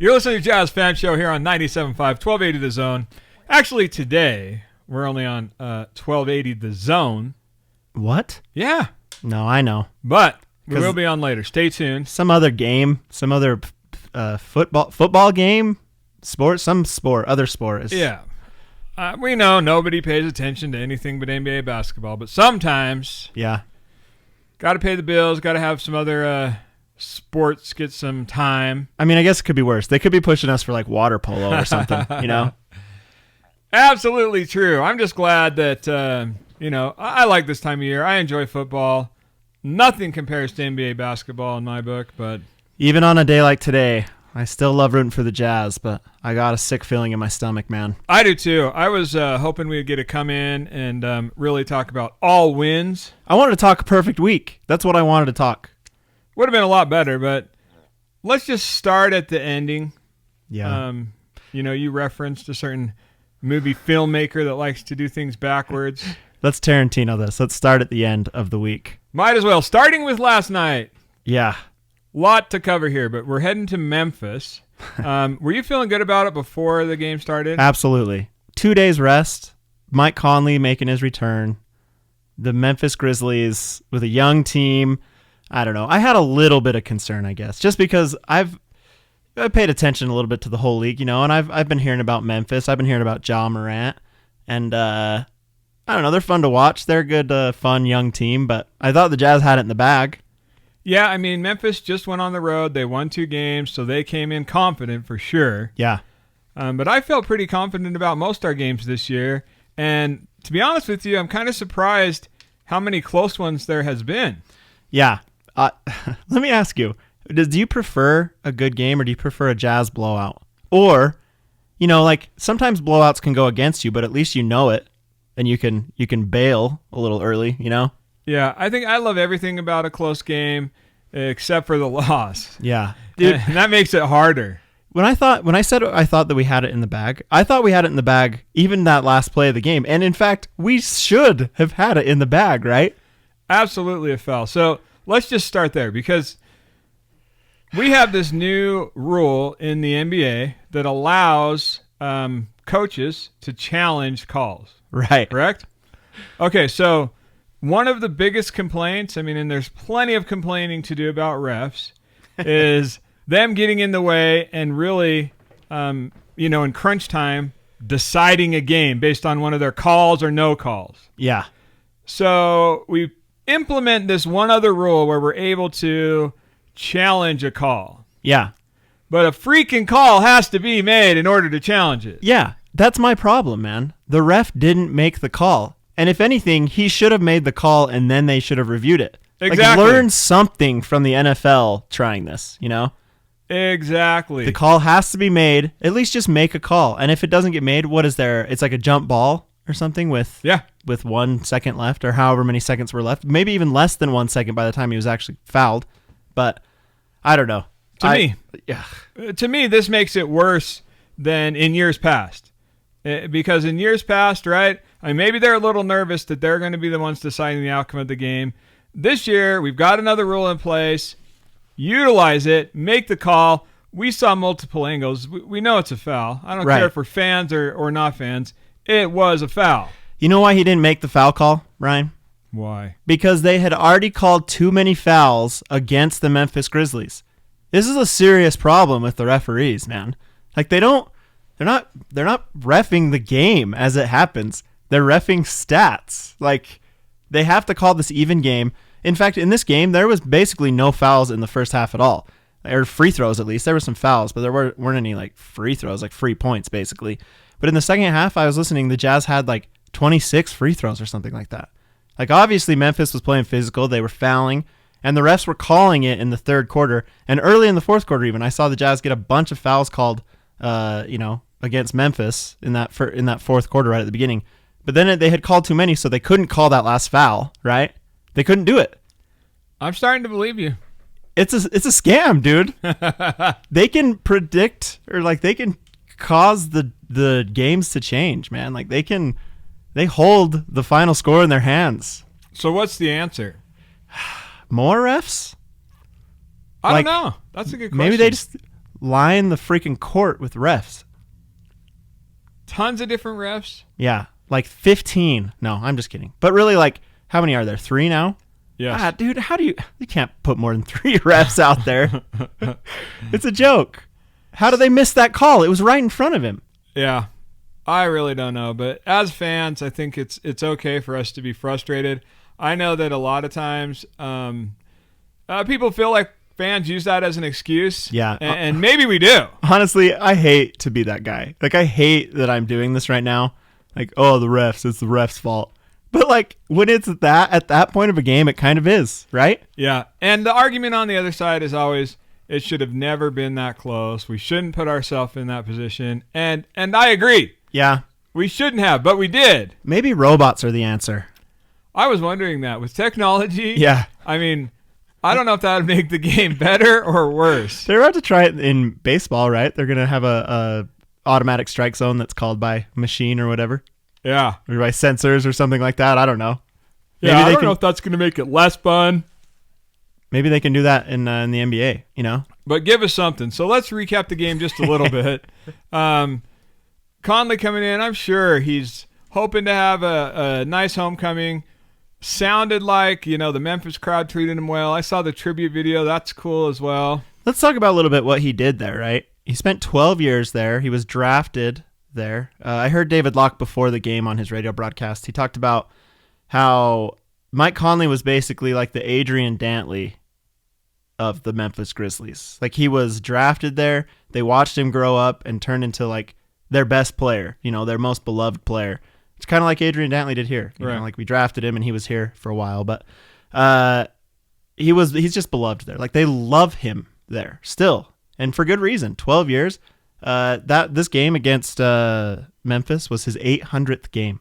You're listening to Jazz Fan Show here on 97.5, 1280 The Zone. Actually, today, we're only on 1280 The Zone. What? Yeah. No, I know. But we will be on later. Stay tuned. Some other game, some other football game, other sport. Yeah. We know nobody pays attention to anything but NBA basketball, but sometimes... Yeah. Got to pay the bills, got to have some other sports get some time. I mean, I guess it could be worse. They could be pushing us for like water polo or something, you know? Absolutely true. I'm just glad that, I like this time of year. I enjoy football. Nothing compares to NBA basketball in my book, but... Even on a day like today, I still love rooting for the Jazz, but I got a sick feeling in my stomach, man. I do too. I was hoping we'd get to come in and really talk about all wins. I wanted to talk perfect week. That's what I wanted to talk. Would have been a lot better, but let's just start at the ending. Yeah. You referenced a certain movie filmmaker that likes to do things backwards. Let's Tarantino this. Let's start at the end of the week. Might as well. Starting with last night. Yeah. Lot to cover here, but we're heading to Memphis. Were you feeling good about it before the game started? Absolutely. 2 days rest. Mike Conley making his return. The Memphis Grizzlies with a young team. I don't know. I had a little bit of concern, I guess, just because I paid attention a little bit to the whole league, and I've been hearing about Memphis. I've been hearing about Ja Morant, and I don't know. They're fun to watch. They're a good, fun young team, but I thought the Jazz had it in the bag. Yeah, I mean, Memphis just went on the road. They won 2 games, so they came in confident for sure. Yeah. But I felt pretty confident about most of our games this year. And to be honest with you, I'm kind of surprised how many close ones there has been. Yeah. Let me ask you, do you prefer a good game or do you prefer a Jazz blowout? Or, sometimes blowouts can go against you, but at least you know it and you can bail a little early, Yeah, I think I love everything about a close game except for the loss. Yeah. Dude, and that makes it harder. When I said I thought that we had it in the bag, I thought we had it in the bag even that last play of the game. And in fact, we should have had it in the bag, right? Absolutely a foul. So let's just start there because we have this new rule in the NBA that allows coaches to challenge calls. Right. Correct? Okay, so one of the biggest complaints, and there's plenty of complaining to do about refs, is them getting in the way and really, in crunch time, deciding a game based on one of their calls or no calls. Yeah. So we implement this one other rule where we're able to challenge a call. Yeah. But a freaking call has to be made in order to challenge it. Yeah, that's my problem, man. The ref didn't make the call. And if anything, he should have made the call and then they should have reviewed it. Exactly. Learn something from the NFL trying this, Exactly. The call has to be made. At least just make a call. And if it doesn't get made, what is there? It's like a jump ball or something with 1 second left or however many seconds were left. Maybe even less than 1 second by the time he was actually fouled. But I don't know. To me, this makes it worse than in years past. Because in years past, right, maybe they're a little nervous that they're going to be the ones deciding the outcome of the game. This year, we've got another rule in place. Utilize it. Make the call. We saw multiple angles. We know it's a foul. I don't care if we're fans or not fans. It was a foul. You know why he didn't make the foul call, Ryan? Why? Because they had already called too many fouls against the Memphis Grizzlies. This is a serious problem with the referees, man. They're not reffing the game as it happens. They're reffing stats. They have to call this even game. In fact, in this game, there was basically no fouls in the first half at all. Or free throws, at least. There were some fouls, but there weren't any free throws, free points, basically. But in the second half, I was listening, the Jazz had 26 free throws or something like that. Obviously, Memphis was playing physical. They were fouling, and the refs were calling it in the third quarter. And early in the fourth quarter, even, I saw the Jazz get a bunch of fouls called, against Memphis in that fourth quarter right at the beginning. But then they had called too many, so they couldn't call that last foul, right? They couldn't do it. I'm starting to believe you. It's a scam, dude. They can predict or they can cause the games to change, man. They hold the final score in their hands. So what's the answer? More refs? I don't know. That's a good question. Maybe they just line the freaking court with refs. Tons of different refs. Yeah, like 15. No, I'm just kidding. But really, like, how many are there? 3 now? Yes. Dude, you can't put more than 3 refs out there. It's a joke. How did they miss that call? It was right in front of him. Yeah. I really don't know, but as fans, I think it's okay for us to be frustrated. I know that a lot of times people feel like fans use that as an excuse. Yeah. And maybe we do. Honestly, I hate to be that guy. Like, I hate that I'm doing this right now. Like, oh, the refs, it's the refs' fault. But, like, when it's at that point of a game, it kind of is, right? Yeah. And the argument on the other side is always, it should have never been that close. We shouldn't put ourselves in that position. And I agree. Yeah. We shouldn't have, but we did. Maybe robots are the answer. I was wondering that. With technology, yeah. I mean, I don't know if that would make the game better or worse. They're about to try it in baseball, right? They're going to have a automatic strike zone that's called by machine or whatever. Yeah. Or by sensors or something like that. I don't know. Yeah, I don't know if that's going to make it less fun. Maybe they can do that in the NBA, you know? But give us something. So let's recap the game just a little bit. Conley coming in, I'm sure he's hoping to have a nice homecoming. Sounded like, the Memphis crowd treated him well. I saw the tribute video. That's cool as well. Let's talk about a little bit what he did there, right? He spent 12 years there. He was drafted there. I heard David Locke before the game on his radio broadcast. He talked about how Mike Conley was basically like the Adrian Dantley of the Memphis Grizzlies. Like, he was drafted there. They watched him grow up and turn into like their best player, their most beloved player. It's kind of like Adrian Dantley did here. You know, like, we drafted him and he was here for a while, but he's just beloved there. Like, they love him there still, and for good reason. 12 years. This game against Memphis was his 800th game.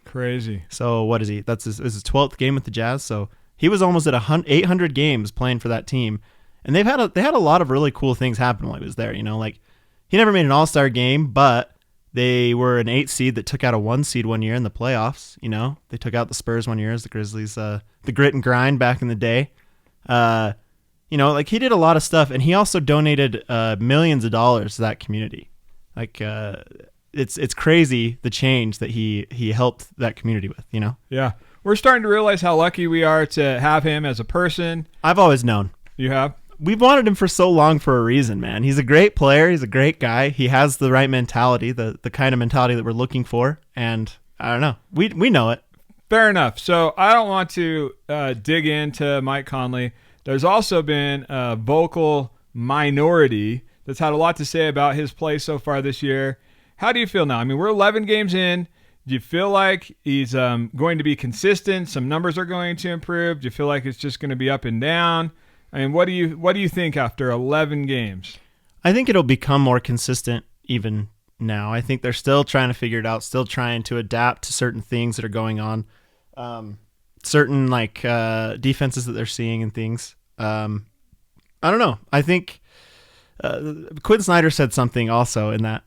Crazy. So what is he? This is his 12th game with the Jazz. So he was almost at 800 games playing for that team, and they had a lot of really cool things happen while he was there. Like, he never made an All-Star game, but they were an 8 seed that took out a 1 seed one year in the playoffs. They took out the Spurs one year as the Grizzlies, the grit and grind back in the day. Like, he did a lot of stuff, and he also donated millions of dollars to that community. Like, it's crazy the change that he helped that community with. Yeah, we're starting to realize how lucky we are to have him as a person. I've always known. You have? We've wanted him for so long for a reason, man. He's a great player. He's a great guy. He has the right mentality, the kind of mentality that we're looking for. And I don't know. We know it. Fair enough. So I don't want to dig into Mike Conley. There's also been a vocal minority that's had a lot to say about his play so far this year. How do you feel now? I mean, we're 11 games in. Do you feel like he's going to be consistent? Some numbers are going to improve. Do you feel like it's just going to be up and down? I mean, what do you think after 11 games? I think it'll become more consistent even now. I think they're still trying to figure it out, still trying to adapt to certain things that are going on, certain defenses that they're seeing and things. I don't know. I think Quinn Snyder said something also in that.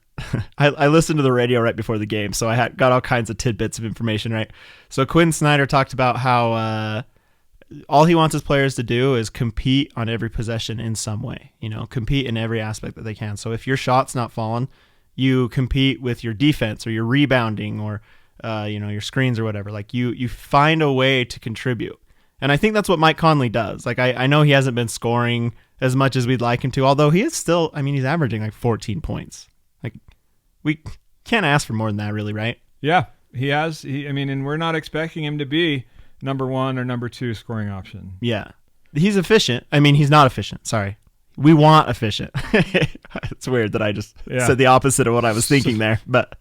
I listened to the radio right before the game, so I got all kinds of tidbits of information, right? So Quinn Snyder talked about how all he wants his players to do is compete on every possession in some way, compete in every aspect that they can. So if your shot's not falling, you compete with your defense or your rebounding or, your screens or whatever. Like, you find a way to contribute. And I think that's what Mike Conley does. Like, I know he hasn't been scoring as much as we'd like him to, although he is still, he's averaging like 14 points. Like, we can't ask for more than that, really, right? Yeah, he has. And we're not expecting him to be number 1 or number 2 scoring option. Yeah. He's efficient. He's not efficient. Sorry. We want efficient. It's weird that I just said the opposite of what I was thinking there. But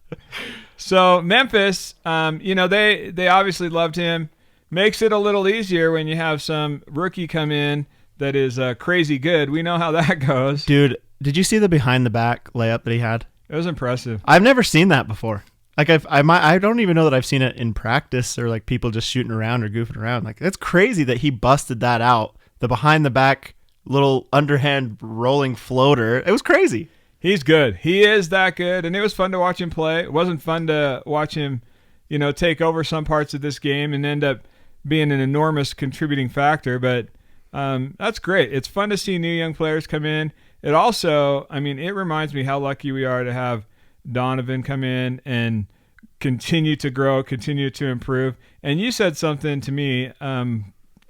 so Memphis, they obviously loved him. Makes it a little easier when you have some rookie come in that is crazy good. We know how that goes. Dude, did you see the behind the back layup that he had? It was impressive. I've never seen that before. Like, I don't even know that I've seen it in practice or like people just shooting around or goofing around. Like, it's crazy that he busted that out. The behind the back little underhand rolling floater. It was crazy. He's good. He is that good, and it was fun to watch him play. It wasn't fun to watch him, take over some parts of this game and end up being an enormous contributing factor. But that's great. It's fun to see new young players come in. it also, I mean, it reminds me how lucky we are to have Donovan come in and continue to grow, continue to improve. And you said something to me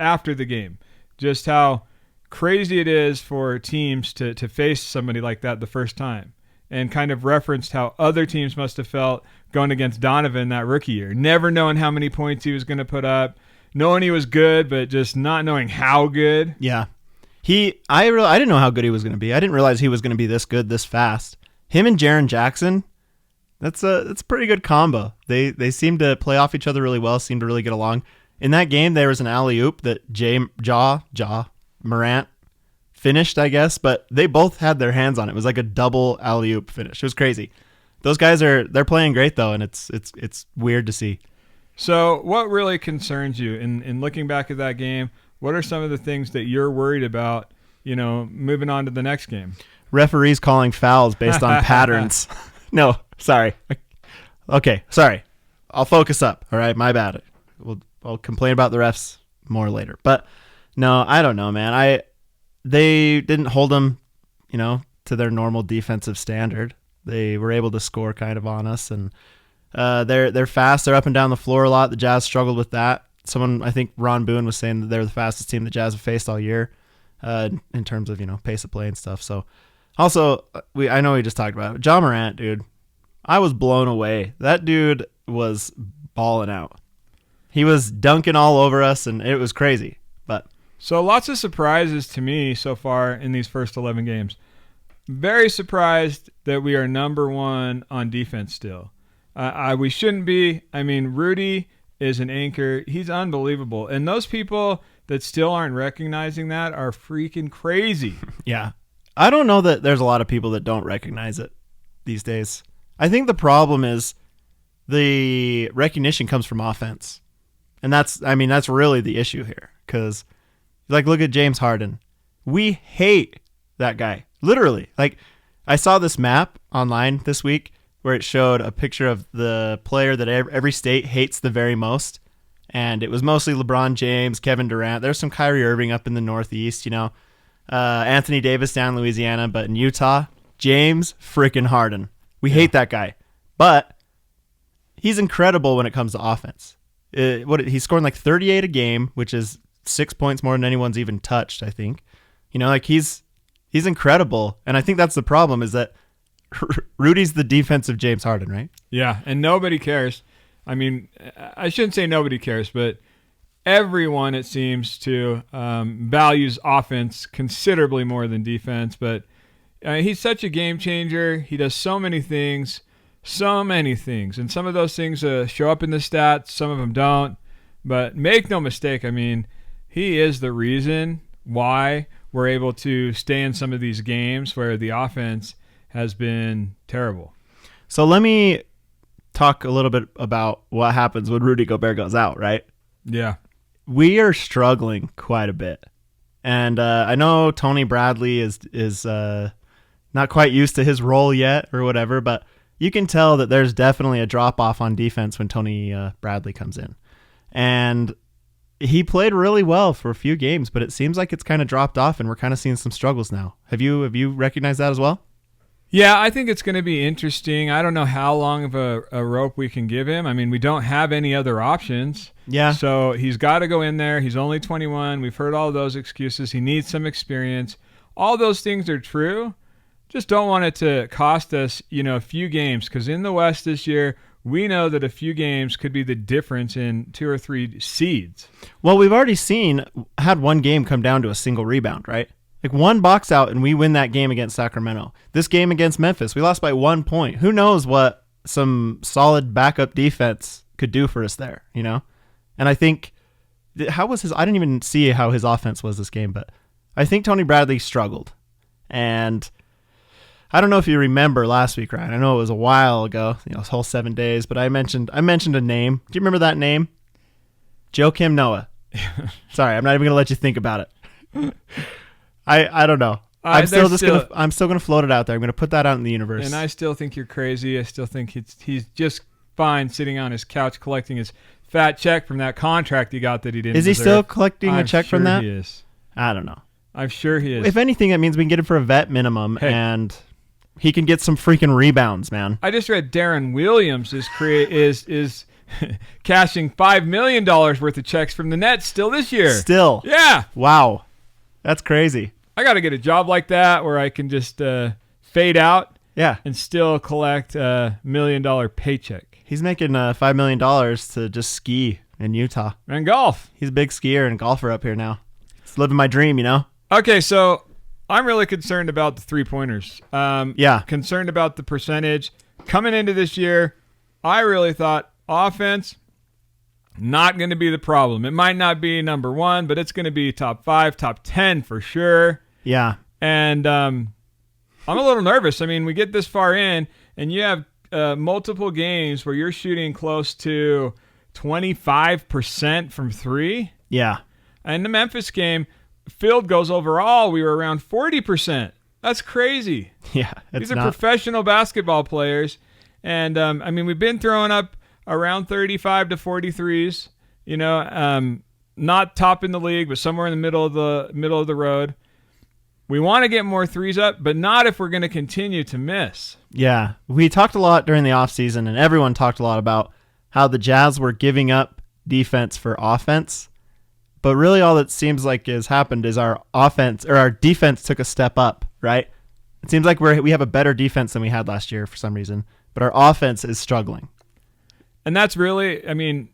after the game, just how crazy it is for teams to face somebody like that the first time, and kind of referenced how other teams must have felt going against Donovan that rookie year, never knowing how many points he was going to put up, knowing he was good, but just not knowing how good. Yeah. I didn't know how good he was going to be. I didn't realize he was going to be this good this fast. Him and Jaren Jackson, that's a pretty good combo. They seem to play off each other really well, seem to really get along. In that game, there was an alley-oop that Ja Morant finished, I guess, but they both had their hands on it. It was like a double alley-oop finish. It was crazy. Those guys they're playing great though, and it's weird to see. So what really concerns you in looking back at that game? What are some of the things that you're worried about, moving on to the next game? Referees calling fouls based on patterns. No, sorry. Okay, sorry. I'll focus up. All right, my bad. I'll complain about the refs more later. But no, I don't know, man. They didn't hold them, to their normal defensive standard. They were able to score kind of on us, and they're fast. They're up and down the floor a lot. The Jazz struggled with that. I think Ron Boone was saying that they're the fastest team the Jazz have faced all year, in terms of pace of play and stuff. So, also I know we just talked about it. Ja Morant, dude, I was blown away. That dude was balling out. He was dunking all over us, and it was crazy. But so lots of surprises to me so far in these first 11 games. Very surprised that we are number one on defense still. We shouldn't be. I mean, Rudy is an anchor. He's unbelievable. And those people that still aren't recognizing that are freaking crazy. Yeah. I don't know that there's a lot of people that don't recognize it these days. I think the problem is the recognition comes from offense. And that's really the issue here. Because, look at James Harden. We hate that guy. Literally. I saw this map online this week where it showed a picture of the player that every state hates the very most. And it was mostly LeBron James, Kevin Durant. There's some Kyrie Irving up in the Northeast, Anthony Davis down in Louisiana. But in Utah, James freaking Harden. We hate that guy. But he's incredible when it comes to offense. He's scoring 38 a game, which is 6 points more than anyone's even touched, I think. He's incredible. And I think that's the problem, is that Rudy's the defensive James Harden, right? Yeah, and nobody cares. I mean, I shouldn't say nobody cares, but everyone, it seems to, values offense considerably more than defense. But he's such a game changer. He does so many things. And some of those things show up in the stats. Some of them don't. But make no mistake, I mean, he is the reason why we're able to stay in some of these games where the offense has been terrible. So let me talk a little bit about what happens when Rudy Gobert goes out, right? Yeah. We are struggling quite a bit. And I know Tony Bradley is not quite used to his role yet or whatever, but you can tell that there's definitely a drop-off on defense when Tony Bradley comes in. And he played really well for a few games, but it seems like it's kind of dropped off, and we're kind of seeing some struggles now. Have you recognized that as well? Yeah, I think it's going to be interesting. I don't know how long of a rope we can give him. I mean, we don't have any other options. Yeah. So he's got to go in there. He's only 21. We've heard all those excuses. He needs some experience. All those things are true. Just don't want it to cost us, a few games, because in the West this year, we know that a few games could be the difference in 2 or 3 seeds. Well, we've already had one game come down to a single rebound, right? One box out and we win that game against Sacramento. This game against Memphis, we lost by 1 point. Who knows what some solid backup defense could do for us there, And I think, I didn't even see how his offense was this game, but I think Tony Bradley struggled. And I don't know if you remember last week, Ryan. I know it was a while ago, this whole 7 days, but I mentioned a name. Do you remember that name? Joakim Noah. Sorry, I'm not even going to let you think about it. I don't know. I'm still gonna float it out there. I'm gonna put that out in the universe. And I still think you're crazy. I still think he's just fine sitting on his couch collecting his fat check from that contract he got that he didn't. Is he deserve. still collecting a check sure from that? He is. I don't know. I'm sure he is. If anything, that means we can get him for a vet minimum, and he can get some freaking rebounds, man. I just read Deron Williams is cashing $5 million worth of checks from the Nets still this year. Still. Yeah. Wow. That's crazy. I got to get a job like that where I can just fade out and still collect a $1 million paycheck. He's making $5 million to just ski in Utah. And golf. He's a big skier and golfer up here now. It's living my dream, you know? Okay, so I'm really concerned about the three-pointers. Concerned about the percentage. Coming into this year, I really thought offense, not going to be the problem. It might not be number one, but it's going to be top 5, top 10 for sure. Yeah. And I'm a little nervous. I mean, we get this far in, and you have multiple games where you're shooting close to 25% from three. Yeah. And the Memphis game, field goals overall, we were around 40%. That's crazy. Yeah. These are professional basketball players. And, I mean, we've been throwing up around 35 to 43s, you know, not top in the league, but somewhere in the middle of the road. We want to get more threes up, but not if we're going to continue to miss. Yeah. We talked a lot during the offseason, and everyone talked a lot about how the Jazz were giving up defense for offense. But really all that seems like has happened is our offense or our defense took a step up, right? It seems like we have a better defense than we had last year for some reason, but our offense is struggling. And that's really, I mean,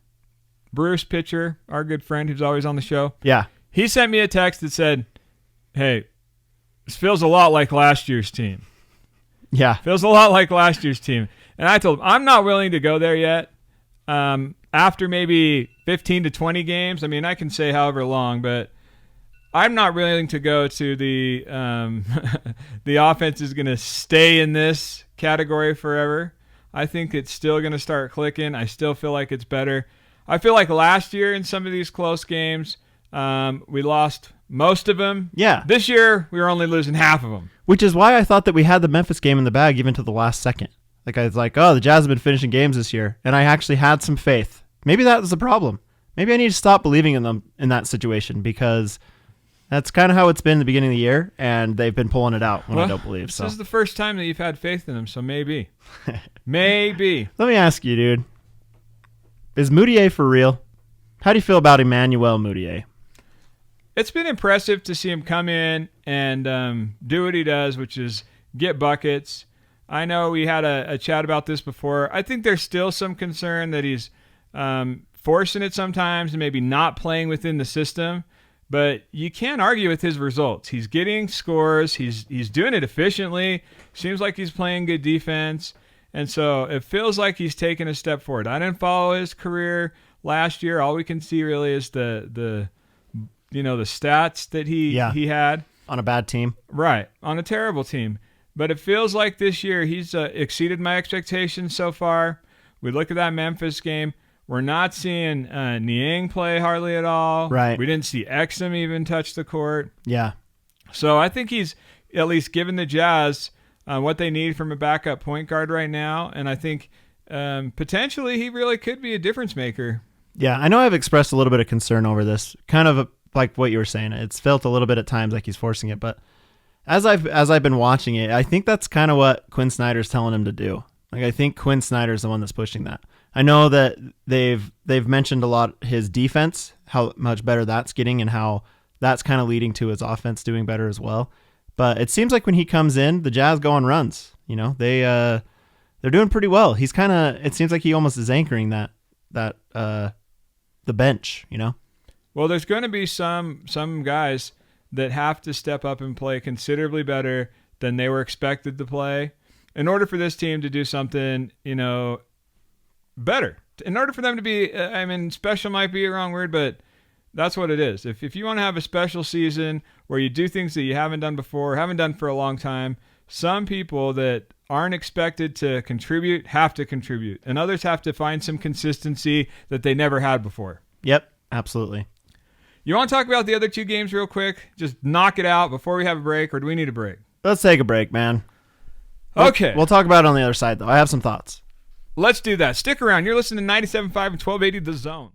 Bruce Pitcher, our good friend who's always on the show. Yeah. He sent me a text that said, hey, this feels a lot like last year's team. Yeah. Feels a lot like last year's team. And I told him, I'm not willing to go there yet. After maybe 15 to 20 games, I mean, I can say however long, but I'm not willing to go to the the offense is going to stay in this category forever. I think it's still going to start clicking. I still feel like it's better. I feel like last year in some of these close games, we lost most of them. Yeah. This year, we were only losing half of them. Which is why I thought that we had the Memphis game in the bag even to the last second. Like I was like, oh, the Jazz have been finishing games this year. And I actually had some faith. Maybe that was the problem. Maybe I need to stop believing in them in that situation because that's kind of how it's been in the beginning of the year. And they've been pulling it out when I don't believe. This is the first time that you've had faith in them. So maybe. Maybe. Let me ask you, dude. Is Mudiay for real? How do you feel about Emmanuel Mudiay? It's been impressive to see him come in and do what he does, which is get buckets. I know we had a chat about this before. I think there's still some concern that he's forcing it sometimes and maybe not playing within the system. But you can't argue with his results. He's getting scores. He's doing it efficiently. Seems like he's playing good defense. And so it feels like he's taken a step forward. I didn't follow his career last year. All we can see really is the stats that he had on a bad team. Right, on a terrible team. But it feels like this year he's exceeded my expectations so far. We look at that Memphis game. We're not seeing Niang play hardly at all. Right. We didn't see Exum even touch the court. Yeah. So I think he's at least given the Jazz what they need from a backup point guard right now. And I think potentially he really could be a difference maker. Yeah, I know I've expressed a little bit of concern over this. Kind of like what you were saying. It's felt a little bit at times like he's forcing it. But as I've been watching it, I think that's kind of what Quinn Snyder's telling him to do. Like I think Quinn Snyder's the one that's pushing that. I know that they've mentioned a lot his defense, how much better that's getting, and how that's kind of leading to his offense doing better as well. But it seems like when he comes in, the Jazz go on runs. You know, they're doing pretty well. He's kind of. It seems like he almost is anchoring that the bench. You know. Well, there's going to be some guys that have to step up and play considerably better than they were expected to play in order for this team to do something, better. In order for them to be, special might be a wrong word, but that's what it is. If you want to have a special season where you do things that you haven't done before, haven't done for a long time, some people that aren't expected to contribute have to contribute, and others have to find some consistency that they never had before. Yep, absolutely. You want to talk about the other two games real quick? Just knock it out before we have a break, or do we need a break? Let's take a break, man. Okay. We'll talk about it on the other side, though. I have some thoughts. Let's do that. Stick around. You're listening to 97.5 and 1280 The Zone.